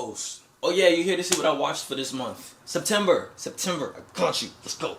Oh yeah, you're here to see what I watched for this month. September. I got you. Let's go.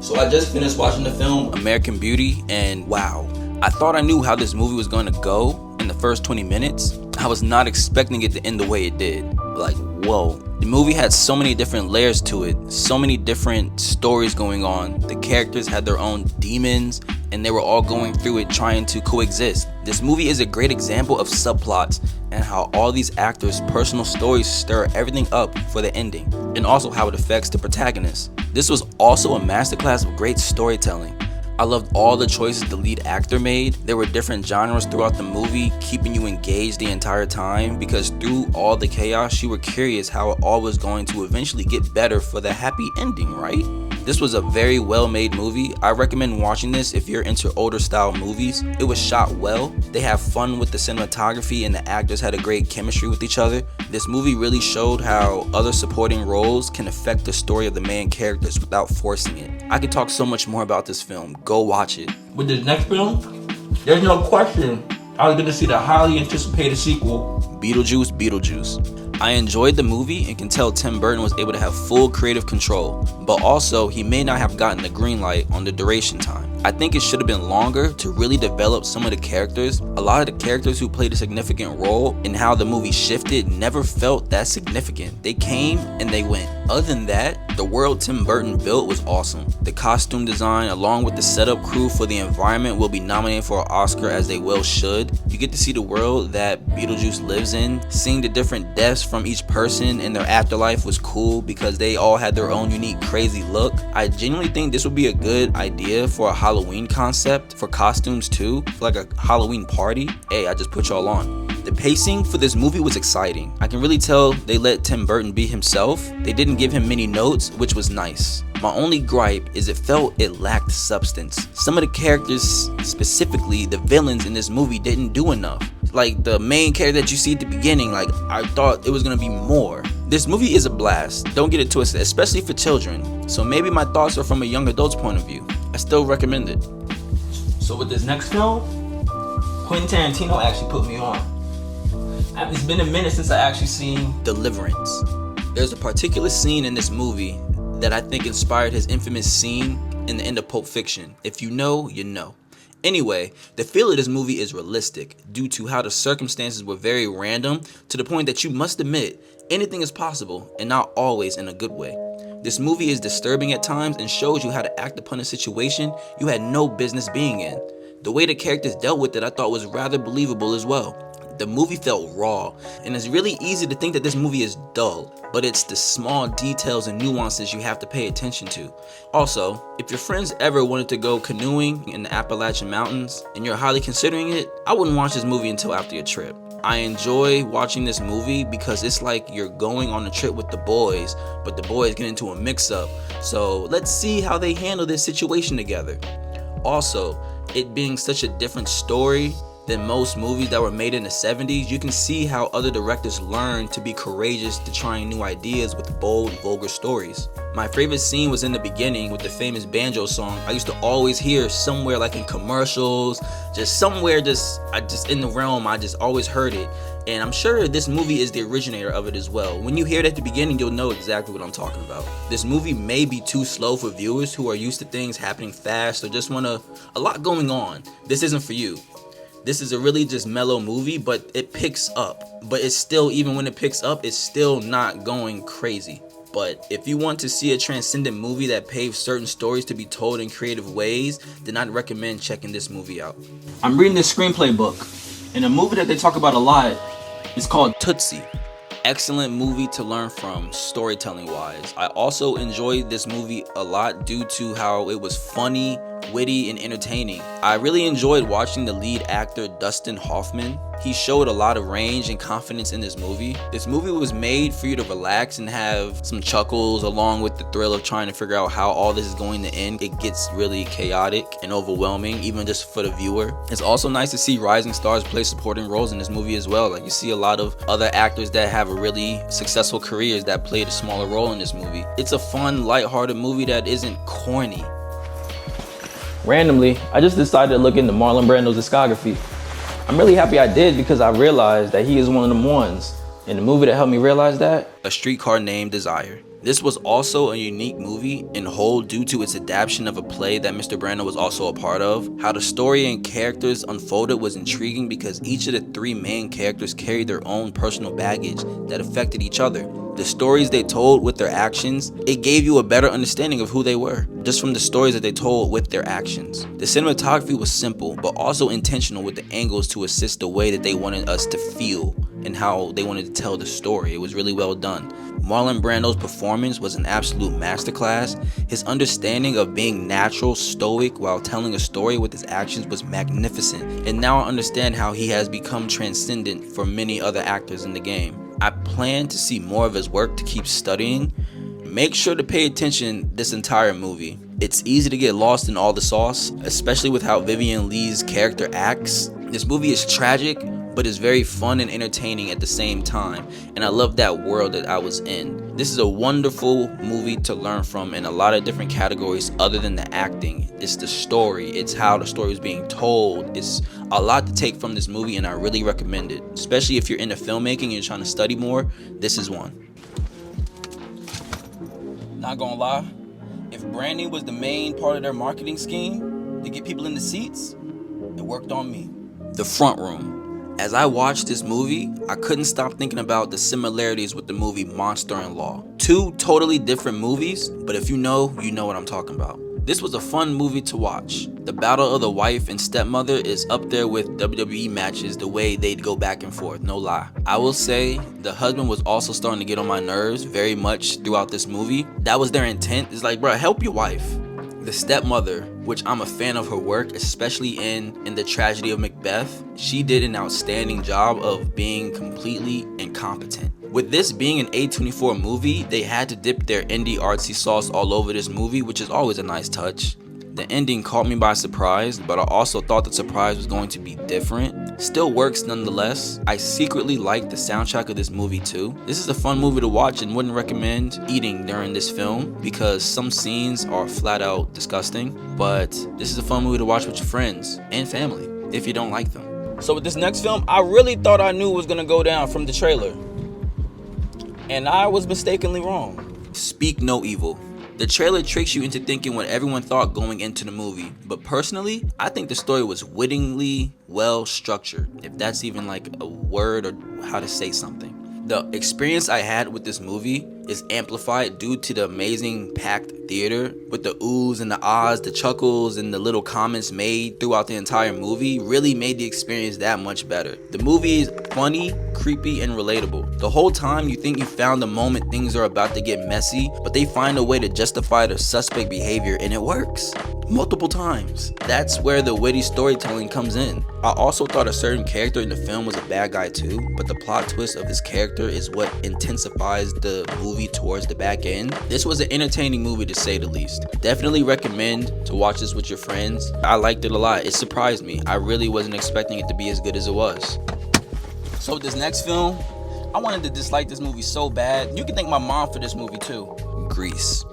So I just finished watching the film American Beauty, and wow, I thought I knew how this movie was going to go in the first 20 minutes. I was not expecting it to end the way it did. Like, whoa. The movie had so many different layers to it, so many different stories going on. The characters had their own demons, and they were all going through it trying to coexist. This movie is a great example of subplots and how all these actors' personal stories stir everything up for the ending, and also how it affects the protagonist. This was also a masterclass of great storytelling. I loved all the choices the lead actor made. There were different genres throughout the movie, keeping you engaged the entire time, because through all the chaos, you were curious how it all was going to eventually get better for the happy ending, right? This was a very well-made movie. I recommend watching this if you're into older style movies. It was shot well. They have fun with the cinematography, and the actors had a great chemistry with each other. This movie really showed how other supporting roles can affect the story of the main characters without forcing it. I could talk so much more about this film. Go watch it. With this next film, there's no question I was going to see the highly anticipated sequel, Beetlejuice. I enjoyed the movie and can tell Tim Burton was able to have full creative control, but also he may not have gotten the green light on the duration time. I think it should have been longer to really develop some of the characters. A lot of the characters who played a significant role in how the movie shifted never felt that significant. They came and they went. Other than that, the world Tim Burton built was awesome. The costume design along with the setup crew for the environment will be nominated for an Oscar, as they well should. You get to see the world that Beetlejuice lives in. Seeing the different deaths from each person in their afterlife was cool because they all had their own unique crazy look. I genuinely think this would be a good idea for a Halloween concept for costumes too, for like a Halloween party. Hey, I just put y'all on. The pacing for this movie was exciting. I can really tell they let Tim Burton be himself. They didn't give him many notes, which was nice. My only gripe is it lacked substance. Some of the characters, specifically the villains in this movie, didn't do enough. Like the main character that you see at the beginning, like I thought it was gonna be more. This movie is a blast, don't get it twisted, especially for children. So maybe my thoughts are from a young adult's point of view. I still recommend it. So with this next film, Quentin Tarantino actually put me on. It's been a minute since I actually seen Deliverance. There's a particular scene in this movie that I think inspired his infamous scene in the end of Pulp Fiction. If you know, you know. Anyway, the feel of this movie is realistic due to how the circumstances were very random, to the point that you must admit anything is possible, and not always in a good way. This movie is disturbing at times and shows you how to act upon a situation you had no business being in. The way the characters dealt with it I thought was rather believable as well. The movie felt raw, and it's really easy to think that this movie is dull, but it's the small details and nuances you have to pay attention to. Also, if your friends ever wanted to go canoeing in the Appalachian Mountains and you're highly considering it, I wouldn't watch this movie until after your trip. I enjoy watching this movie because it's like you're going on a trip with the boys, but the boys get into a mix-up. So let's see how they handle this situation together. Also, it being such a different story than most movies that were made in the 70s, you can see how other directors learned to be courageous to trying new ideas with bold, vulgar stories. My favorite scene was in the beginning with the famous banjo song. I used to always hear somewhere, like in commercials, just somewhere, just in the realm, I just always heard it. And I'm sure this movie is the originator of it as well. When you hear it at the beginning, you'll know exactly what I'm talking about. This movie may be too slow for viewers who are used to things happening fast or just want a lot going on. This isn't for you. This is a really just mellow movie, but it picks up. But it's still, even when it picks up, it's still not going crazy. But if you want to see a transcendent movie that paves certain stories to be told in creative ways, then I'd recommend checking this movie out. I'm reading this screenplay book, and a movie that they talk about a lot is called Tootsie. Excellent movie to learn from, storytelling wise. I also enjoyed this movie a lot due to how it was funny, witty, and entertaining. I really enjoyed watching the lead actor Dustin Hoffman. He showed a lot of range and confidence in this movie. This movie was made for you to relax and have some chuckles along with the thrill of trying to figure out how all this is going to end. It gets really chaotic and overwhelming, even just for the viewer. It's also nice to see rising stars play supporting roles in this movie as well. Like, you see a lot of other actors that have really successful careers that played a smaller role in this movie. It's a fun, lighthearted movie that isn't corny. Randomly, I just decided to look into Marlon Brando's discography. I'm really happy I did because I realized that he is one of them ones. And the movie that helped me realize that, A Streetcar Named Desire. This was also a unique movie in whole due to its adaptation of a play that Mr. Brando was also a part of. How the story and characters unfolded was intriguing because each of the three main characters carried their own personal baggage that affected each other. The stories they told with their actions, it gave you a better understanding of who they were, just from the stories that they told with their actions. The cinematography was simple, but also intentional with the angles to assist the way that they wanted us to feel and how they wanted to tell the story. It was really well done. Marlon Brando's performance was an absolute masterclass. His understanding of being natural, stoic, while telling a story with his actions was magnificent. And now I understand how he has become transcendent for many other actors in the game. I plan to see more of his work to keep studying. Make sure to pay attention this entire movie. It's easy to get lost in all the sauce, especially with how Vivian Lee's character acts. This movie is tragic, but it's very fun and entertaining at the same time, and I love that world that I was in. This is a wonderful movie to learn from in a lot of different categories other than the acting. It's the story, it's how the story is being told. It's a lot to take from this movie, and I really recommend it. Especially if you're into filmmaking and you're trying to study more, this is one. Not gonna lie, if branding was the main part of their marketing scheme to get people in the seats, it worked on me. The front room. As I watched this movie, I couldn't stop thinking about the similarities with the movie Monster-in-Law. Two totally different movies, but if you know what I'm talking about. This was a fun movie to watch. The battle of the wife and stepmother is up there with WWE matches, the way they'd go back and forth, no lie. I will say the husband was also starting to get on my nerves very much throughout this movie. That was their intent. It's like, bro, help your wife. The stepmother, which I'm a fan of her work, especially in The Tragedy of Macbeth, she did an outstanding job of being completely incompetent. With this being an A24 movie, they had to dip their indie artsy sauce all over this movie, which is always a nice touch. The ending caught me by surprise, but I also thought the surprise was going to be different. Still works nonetheless. I secretly like the soundtrack of this movie too. This is a fun movie to watch and wouldn't recommend eating during this film because some scenes are flat out disgusting, but this is a fun movie to watch with your friends and family if you don't like them. So with this next film, I really thought I knew what was gonna go down from the trailer, and I was mistakenly wrong. Speak No Evil. The trailer tricks you into thinking what everyone thought going into the movie, but personally, I think the story was wittingly well structured, if that's even like a word or how to say something. The experience I had with this movie is amplified due to the amazing packed theater with the oohs and the ahs, the chuckles and the little comments made throughout the entire movie really made the experience that much better. The movie is funny, creepy, and relatable. The whole time you think you found the moment things are about to get messy, but they find a way to justify their suspect behavior and it works. Multiple times. That's where the witty storytelling comes in. I also thought a certain character in the film was a bad guy too, but the plot twist of this character is what intensifies the movie towards the back end. This was an entertaining movie to say the least. Definitely recommend to watch this with your friends. I liked it a lot. It surprised me. I really wasn't expecting it to be as good as it was. So this next film, I wanted to dislike this movie so bad. You can thank my mom for this movie too. Grease.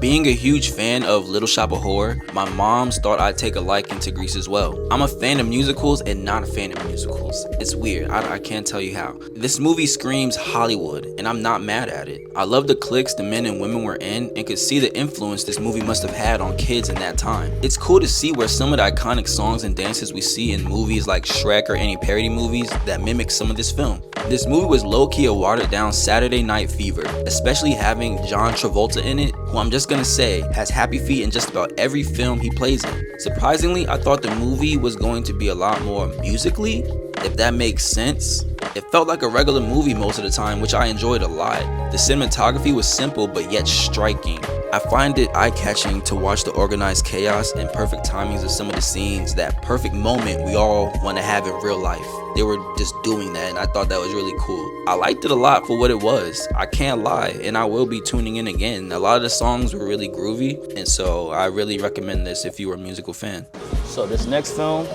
Being a huge fan of Little Shop of Horror, my moms thought I'd take a liking to Grease as well. I'm a fan of musicals and not a fan of musicals. It's weird, I can't tell you how. This movie screams Hollywood, and I'm not mad at it. I love the cliques the men and women were in and could see the influence this movie must have had on kids in that time. It's cool to see where some of the iconic songs and dances we see in movies like Shrek or any parody movies that mimic some of this film. This movie was low-key a watered-down Saturday Night Fever, especially having John Travolta in it, who I'm just gonna say has happy feet in just about every film he plays in. Surprisingly, I thought the movie was going to be a lot more musically, if that makes sense. It felt like a regular movie most of the time, which I enjoyed a lot. The cinematography was simple but yet striking. I find it eye-catching to watch the organized chaos and perfect timings of some of the scenes, that perfect moment we all want to have in real life. They were just doing that, and I thought that was really cool. I liked it a lot for what it was. I can't lie, and I will be tuning in again. A lot of the songs were really groovy, and so I really recommend this if you are a musical fan. So this next film,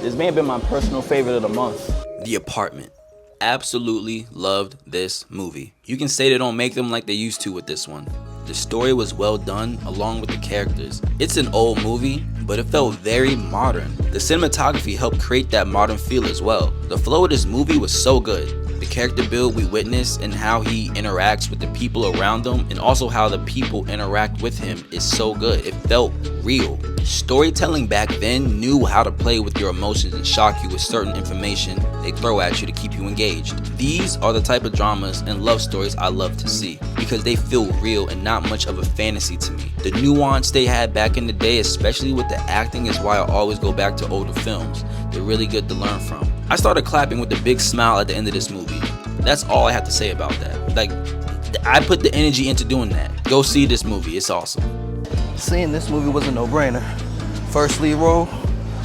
this may have been my personal favorite of the month. The Apartment. Absolutely loved this movie. You can say they don't make them like they used to with this one. The story was well done along with the characters. It's an old movie, but it felt very modern. The cinematography helped create that modern feel as well. The flow of this movie was so good. The character build we witness and how he interacts with the people around him, and also how the people interact with him, is so good. It felt real. Storytelling back then knew how to play with your emotions and shock you with certain information they throw at you to keep you engaged. These are the type of dramas and love stories I love to see, because they feel real and not much of a fantasy to me. The nuance they had back in the day, especially with the acting, is why I always go back to older films. They're really good to learn from. I started clapping with a big smile at the end of this movie. That's all I have to say about that. Like, I put the energy into doing that. Go see this movie, it's awesome. Seeing this movie was a no-brainer. First lead role,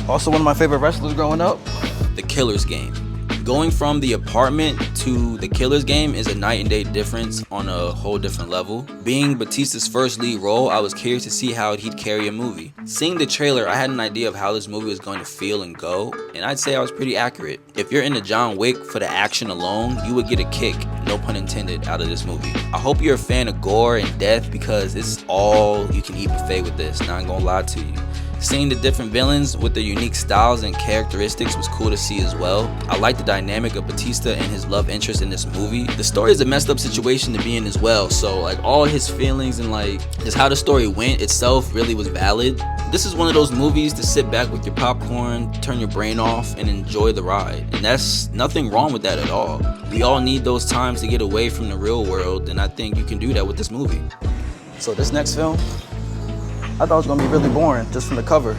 also one of my favorite wrestlers growing up. The Killer's Game. Going from the apartment to the Killer's Game is a night and day difference on a whole different level. Being Batista's first lead role, I was curious to see how he'd carry a movie. Seeing the trailer, I had an idea of how this movie was going to feel and go, and I'd say I was pretty accurate. If you're into John Wick for the action alone, you would get a kick, no pun intended, out of this movie. I hope you're a fan of gore and death, because it's all you can eat buffet with this, not gonna lie to you. Seeing the different villains with their unique styles and characteristics was cool to see as well. I like the dynamic of Batista and his love interest in this movie. The story is a messed up situation to be in as well, so like all his feelings and like just how the story went itself really was valid. This is one of those movies to sit back with your popcorn, turn your brain off, and enjoy the ride. And that's nothing wrong with that at all. We all need those times to get away from the real world, and I think you can do that with this movie. So this next film, I thought it was gonna be really boring just from the cover,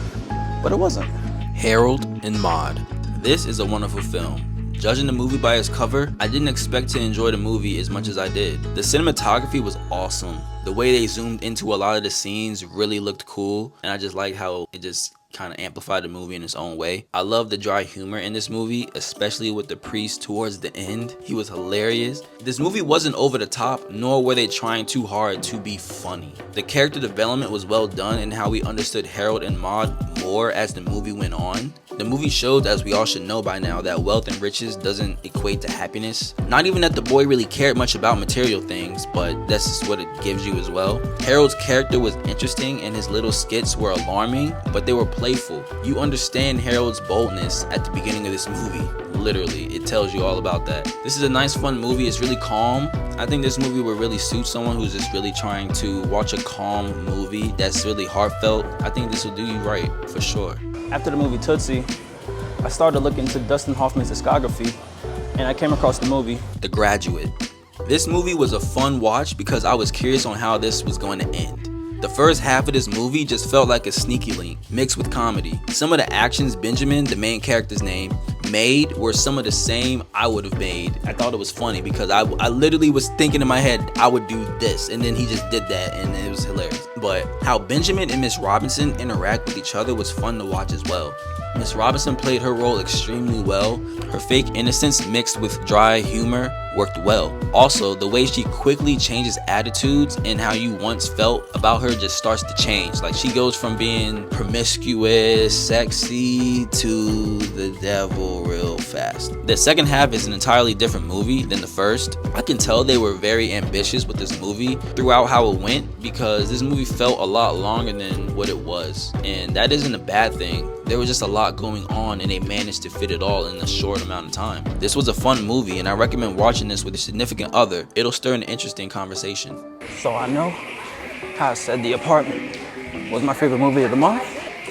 but it wasn't. Harold and Maude. This is a wonderful film. Judging the movie by its cover, I didn't expect to enjoy the movie as much as I did. The cinematography was awesome. The way they zoomed into a lot of the scenes really looked cool, and I just like how it just kind of amplified the movie in its own way. I love the dry humor in this movie, especially with the priest towards the end. He was hilarious. This movie wasn't over the top, nor were they trying too hard to be funny. The character development was well done, and how we understood Harold and Maude more as the movie went on. The movie showed, as we all should know by now, that wealth and riches doesn't equate to happiness. Not even that the boy really cared much about material things, but that's just what it gives you as well. Harold's character was interesting, and his little skits were alarming, but they were playful. You understand Harold's boldness at the beginning of this movie. Literally, it tells you all about that. This is a nice, fun movie. It's really calm. I think this movie would really suit someone who's just really trying to watch a calm movie that's really heartfelt. I think this will do you right, for sure. After the movie Tootsie, I started looking into Dustin Hoffman's discography, and I came across the movie The Graduate. This movie was a fun watch because I was curious on how this was going to end. The first half of this movie just felt like a sneaky link mixed with comedy. Some of the actions Benjamin, the main character's name, made were some of the same I would have made. I thought it was funny because I literally was thinking in my head I would do this, and then he just did that, and it was hilarious. But how Benjamin and Miss Robinson interact with each other was fun to watch as well. Miss Robinson played her role extremely well. Her fake innocence mixed with dry humor worked well. Also, the way she quickly changes attitudes and how you once felt about her just starts to change. Like, she goes from being promiscuous, sexy, to the devil real fast. The second half is an entirely different movie than the first. I can tell they were very ambitious with this movie throughout how it went, because this movie felt a lot longer than what it was. And that isn't a bad thing. There was just a lot going on, and they managed to fit it all in a short amount of time. This was a fun movie, and I recommend watching this with a significant other. It'll stir an interesting conversation. So I know how I said The Apartment was my favorite movie of the month.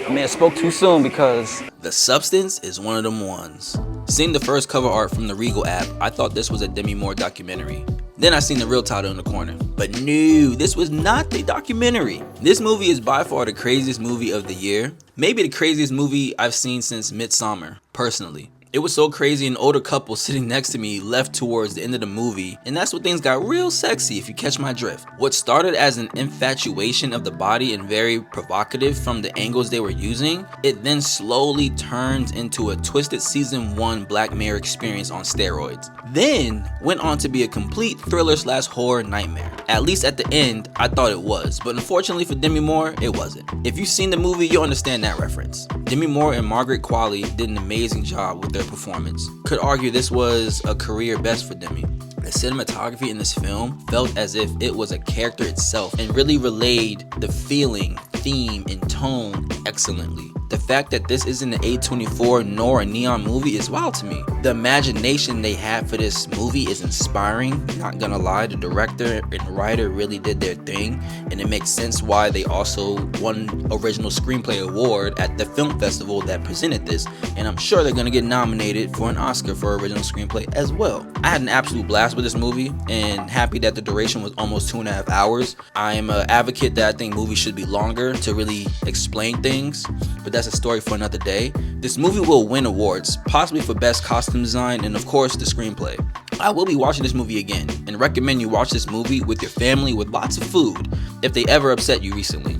I may have spoke too soon because The Substance is one of them ones. Seeing the first cover art from the Regal app, I thought this was a Demi Moore documentary. Then I seen the real title in the corner. But no, this was not the documentary. This movie is by far the craziest movie of the year. Maybe the craziest movie I've seen since Midsommar, personally. It was so crazy, an older couple sitting next to me left towards the end of the movie, and that's when things got real sexy, if you catch my drift. What started as an infatuation of the body and very provocative from the angles they were using, it then slowly turns into a twisted season 1 Black Mirror experience on steroids. Then went on to be a complete thriller/horror nightmare. At least at the end, I thought it was, but unfortunately for Demi Moore, it wasn't. If you've seen the movie, you'll understand that reference. Demi Moore and Margaret Qualley did an amazing job with their performance. Could argue this was a career best for Demi. The cinematography in this film felt as if it was a character itself and really relayed the feeling theme and tone excellently. The fact that this isn't an A24 nor a neon movie is wild to me. The imagination they had for this movie is inspiring. Not gonna lie, the director and writer really did their thing, and it makes sense why they also won Original Screenplay Award at the film festival that presented this, and I'm sure they're gonna get nominated for an Oscar for Original Screenplay as well. I had an absolute blast with this movie, and happy that the duration was almost 2.5 hours. I am an advocate that I think movies should be longer to really explain things, but that's a story for another day. This movie will win awards, possibly for best costume design and of course the screenplay. I will be watching this movie again and recommend you watch this movie with your family with lots of food if they ever upset you recently.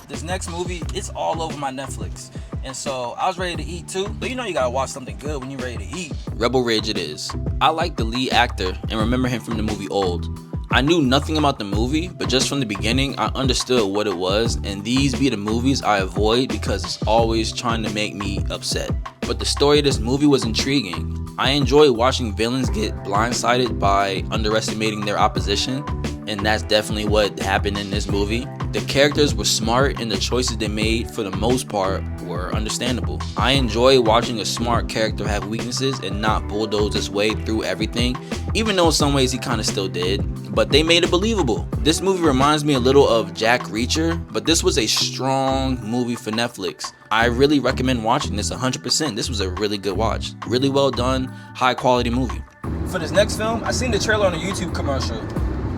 This next movie, it's all over my Netflix. And so I was ready to eat too, but you know you gotta watch something good when you're ready to eat. Rebel Ridge it is. I like the lead actor and remember him from the movie Old. I knew nothing about the movie, but just from the beginning, I understood what it was, and these be the movies I avoid because it's always trying to make me upset. But the story of this movie was intriguing. I enjoy watching villains get blindsided by underestimating their opposition, and that's definitely what happened in this movie. The characters were smart, and the choices they made, for the most part, were understandable. I enjoy watching a smart character have weaknesses and not bulldoze his way through everything, even though in some ways he kind of still did, but they made it believable. This movie reminds me a little of Jack Reacher, but this was a strong movie for Netflix. I really recommend watching this 100%. This was a really good watch. Really well done, high quality movie. For this next film, I seen the trailer on a YouTube commercial.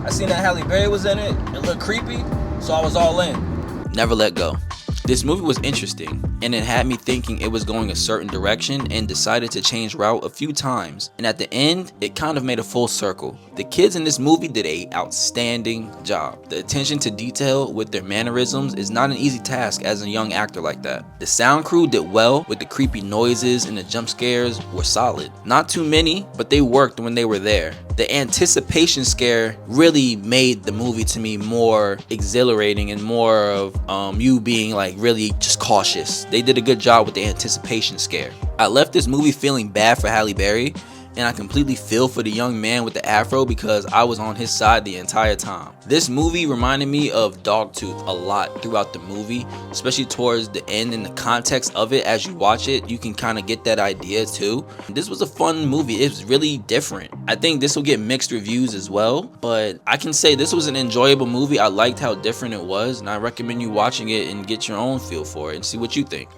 I seen that Halle Berry was in it. It looked creepy, so I was all in. Never Let Go. This movie was interesting, and it had me thinking it was going a certain direction and decided to change route a few times, and at the end, it kind of made a full circle. The kids in this movie did an outstanding job. The attention to detail with their mannerisms is not an easy task as a young actor like that. The sound crew did well with the creepy noises, and the jump scares were solid. Not too many, but they worked when they were there. The anticipation scare really made the movie to me more exhilarating and more of you being like really just cautious. They did a good job with the anticipation scare. I left this movie feeling bad for Halle Berry, and I completely feel for the young man with the afro because I was on his side the entire time. This movie reminded me of Dogtooth a lot throughout the movie, especially towards the end, and the context of it as you watch it, you can kind of get that idea too. This was a fun movie. It was really different. I think this will get mixed reviews as well, but I can say this was an enjoyable movie. I liked how different it was, and I recommend you watching it and get your own feel for it and see what you think.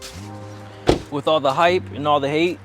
With all the hype and all the hate,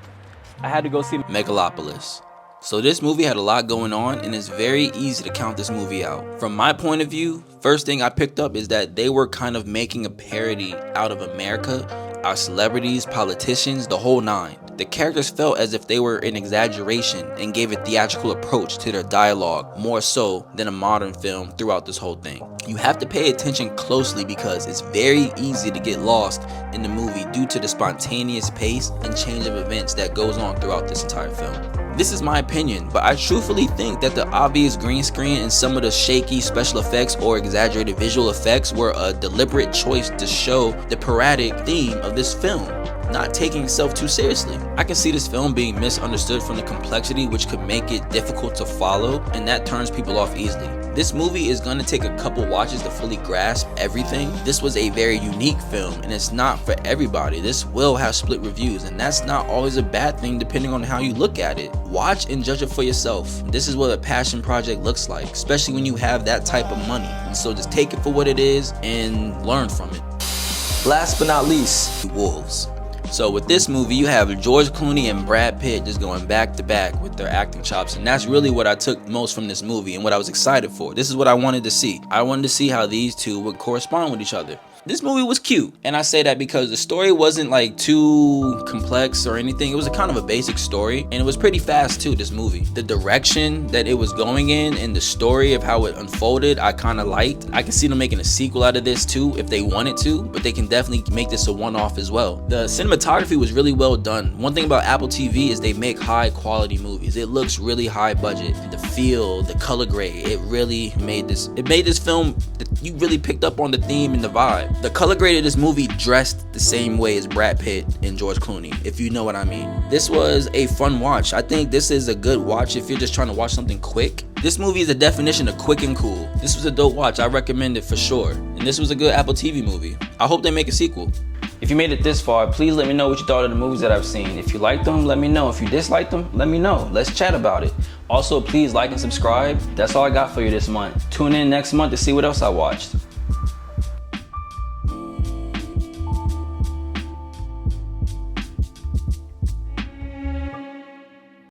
I had to go see Megalopolis. So this movie had a lot going on, and it's very easy to count this movie out. From my point of view, first thing I picked up is that they were kind of making a parody out of America, our celebrities, politicians, the whole nine. The characters felt as if they were an exaggeration and gave a theatrical approach to their dialogue, more so than a modern film throughout this whole thing. You have to pay attention closely because it's very easy to get lost in the movie due to the spontaneous pace and change of events that goes on throughout this entire film. This is my opinion, but I truthfully think that the obvious green screen and some of the shaky special effects or exaggerated visual effects were a deliberate choice to show the parodic theme of this film, not taking itself too seriously. I can see this film being misunderstood from the complexity, which could make it difficult to follow, and that turns people off easily. This movie is going to take a couple watches to fully grasp everything. This was a very unique film, and it's not for everybody. This will have split reviews, and that's not always a bad thing depending on how you look at it. Watch and judge it for yourself. This is what a passion project looks like, especially when you have that type of money. And so just take it for what it is and learn from it. Last but not least, Wolves. So with this movie, you have George Clooney and Brad Pitt just going back to back with their acting chops, and that's really what I took most from this movie and what I was excited for. This is what I wanted to see. I wanted to see how these two would correspond with each other. This movie was cute, and I say that because the story wasn't like too complex or anything. It was a kind of a basic story, and it was pretty fast too, this movie. The direction that it was going in and the story of how it unfolded, I kind of liked. I can see them making a sequel out of this too if they wanted to, but they can definitely make this a one-off as well. The cinematography was really well done. One thing about Apple TV is they make high quality movies. It looks really high budget. The feel, the color grade, it really made this film that you really picked up on the theme and the vibe. The color grade of this movie dressed the same way as Brad Pitt and George Clooney, if you know what I mean. This was a fun watch. I think this is a good watch if you're just trying to watch something quick This movie is the definition of quick and cool. This was a dope watch, I recommend it for sure. And this was a good Apple TV movie. I hope they make a sequel. If you made it this far, please let me know what you thought of the movies that I've seen. If you liked them, let me know. If you disliked them, let me know. Let's chat about it. Also, please like and subscribe. That's all I got for you this month. Tune in next month to see what else I watched.